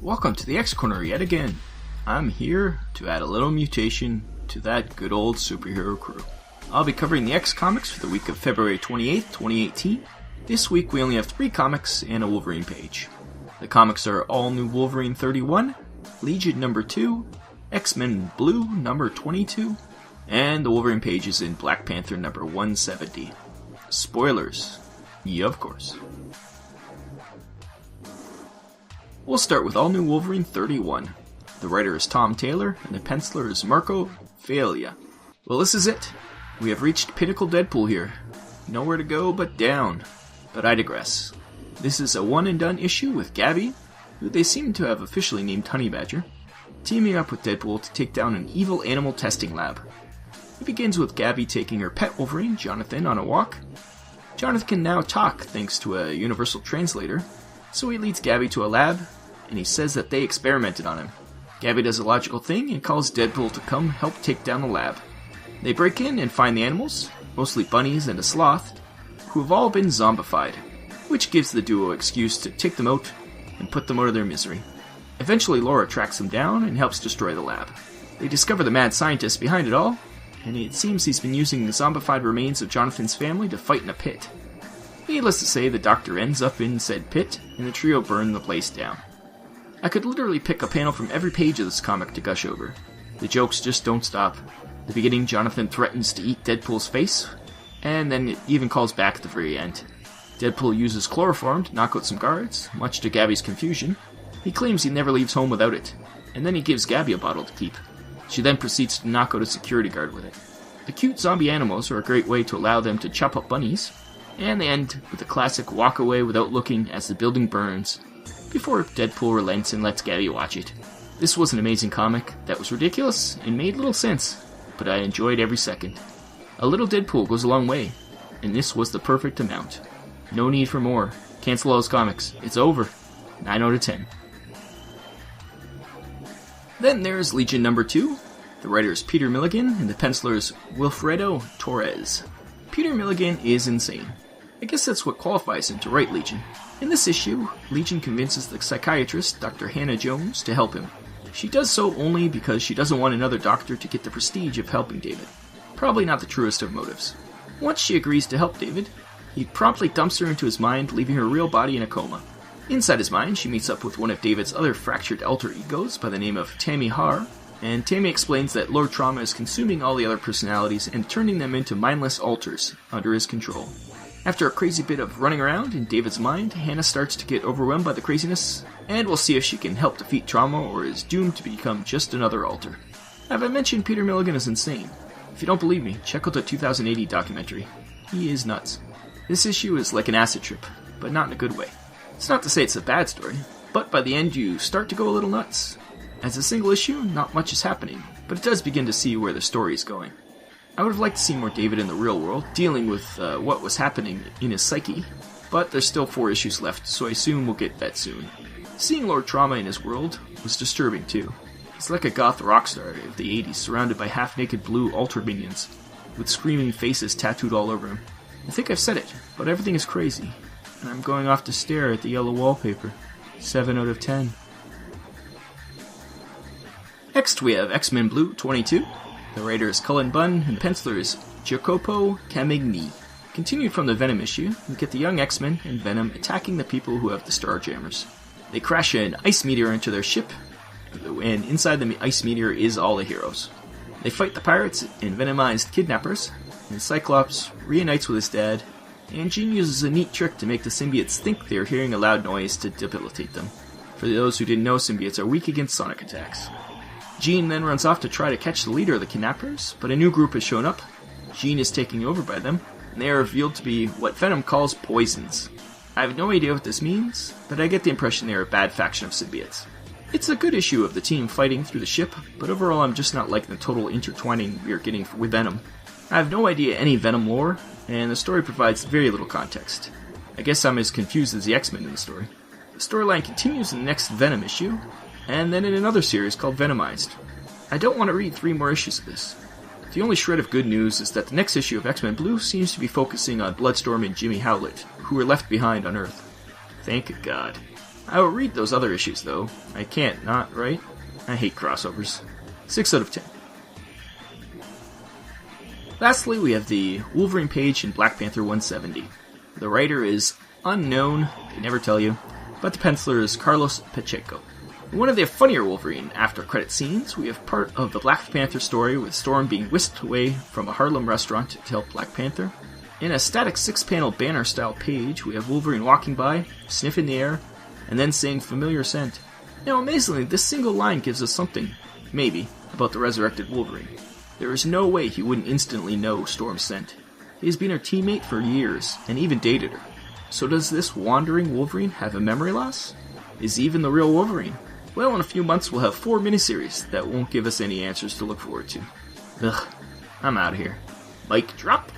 Welcome to the X Corner yet again. I'm here to add a little mutation to that good old superhero crew. I'll be covering the X comics for the week of February 28th, 2018. This week we only have 3 comics and a Wolverine page. The comics are All New Wolverine 31, Legion number 2, XMen Blue number 22, and the Wolverine page is in Black Panther number 170. Spoilers. Yeah, of course. We'll start with All New Wolverine 31. The writer is Tom Taylor, and the penciler is Marco Failla. Well, this is it. We have reached Pinnacle Deadpool here. Nowhere to go but down. But I digress. This is a one-and-done issue with Gabby, who they seem to have officially named Honey Badger, teaming up with Deadpool to take down an evil animal testing lab. It begins with Gabby taking her pet Wolverine, Jonathan, on a walk. Jonathan can now talk thanks to a universal translator, so he leads Gabby to a lab, and he says that they experimented on him. Gabby does a logical thing and calls Deadpool to come help take down the lab. They break in and find the animals, mostly bunnies and a sloth, who have all been zombified, which gives the duo excuse to take them out and put them out of their misery. Eventually Laura tracks them down and helps destroy the lab. They discover the mad scientist behind it all, and it seems he's been using the zombified remains of Jonathan's family to fight in a pit. Needless to say, the doctor ends up in said pit, and the trio burn the place down. I could literally pick a panel from every page of this comic to gush over. The jokes just don't stop. At the beginning, Jonathan threatens to eat Deadpool's face, and then it even calls back at the very end. Deadpool uses chloroform to knock out some guards, much to Gabby's confusion. He claims he never leaves home without it, and then he gives Gabby a bottle to keep. She then proceeds to knock out a security guard with it. The cute zombie animals are a great way to allow them to chop up bunnies, and they end with a classic walk away without looking as the building burns, before Deadpool relents and lets Gabby watch it. This was an amazing comic that was ridiculous and made little sense, but I enjoyed every second. A little Deadpool goes a long way, and this was the perfect amount. No need for more. Cancel all those comics. It's over. 9 out of 10. Then there's Legion number 2. The writer is Peter Milligan, and the penciler is Wilfredo Torres. Peter Milligan is insane. I guess that's what qualifies him to write Legion. In this issue, Legion convinces the psychiatrist, Dr. Hannah Jones, to help him. She does so only because she doesn't want another doctor to get the prestige of helping David. Probably not the truest of motives. Once she agrees to help David, he promptly dumps her into his mind, leaving her real body in a coma. Inside his mind, she meets up with one of David's other fractured alter egos by the name of Tammy Har, and Tammy explains that Lord Trauma is consuming all the other personalities and turning them into mindless alters under his control. After a crazy bit of running around in David's mind, Hannah starts to get overwhelmed by the craziness, and we'll see if she can help defeat Trauma or is doomed to become just another alter. Have I mentioned Peter Milligan is insane? If you don't believe me, check out the 2080 documentary. He is nuts. This issue is like an acid trip, but not in a good way. It's not to say it's a bad story, but by the end you start to go a little nuts. As a single issue, not much is happening, but it does begin to see where the story is going. I would have liked to see more David in the real world, dealing with what was happening in his psyche, but there's still 4 issues left, so I assume we'll get that soon. Seeing Lord Trauma in his world was disturbing too. He's like a goth rock star of the 80s, surrounded by half-naked blue alter minions, with screaming faces tattooed all over him. I think I've said it, but everything is crazy, and I'm going off to stare at the yellow wallpaper. 7 out of 10. Next we have X-Men Blue 22. The writer is Cullen Bunn, and the penciler is Jacopo Camigni. Continued from the Venom issue, we get the young X-Men and Venom attacking the people who have the Starjammers. They crash an ice meteor into their ship, and inside the ice meteor is all the heroes. They fight the pirates and venomized kidnappers, and Cyclops reunites with his dad, and Jean uses a neat trick to make the symbiotes think they're hearing a loud noise to debilitate them. For those who didn't know, symbiotes are weak against sonic attacks. Jean then runs off to try to catch the leader of the kidnappers, but a new group has shown up. Jean is taken over by them, and they are revealed to be what Venom calls poisons. I have no idea what this means, but I get the impression they are a bad faction of symbiotes. It's a good issue of the team fighting through the ship, but overall I'm just not liking the total intertwining we are getting with Venom. I have no idea any Venom lore, and the story provides very little context. I guess I'm as confused as the X-Men in the story. The storyline continues in the next Venom issue, and then in another series called Venomized. I don't want to read 3 more issues of this. The only shred of good news is that the next issue of X-Men Blue seems to be focusing on Bloodstorm and Jimmy Howlett, who were left behind on Earth. Thank God. I will read those other issues, though. I can't not, right? I hate crossovers. 6 out of 10. Lastly, we have the Wolverine page in Black Panther 170. The writer is unknown, they never tell you, but the penciler is Carlos Pacheco. In one of the funnier Wolverine after-credit scenes, we have part of the Black Panther story with Storm being whisked away from a Harlem restaurant to help Black Panther. In a static 6-panel banner-style page, we have Wolverine walking by, sniffing the air, and then saying familiar scent. Now, amazingly, this single line gives us something, maybe, about the resurrected Wolverine. There is no way he wouldn't instantly know Storm's scent. He has been her teammate for years, and even dated her. So does this wandering Wolverine have a memory loss? Is he even the real Wolverine? Well, in a few months we'll have 4 miniseries that won't give us any answers to look forward to. Ugh, I'm out of here. Mic drop.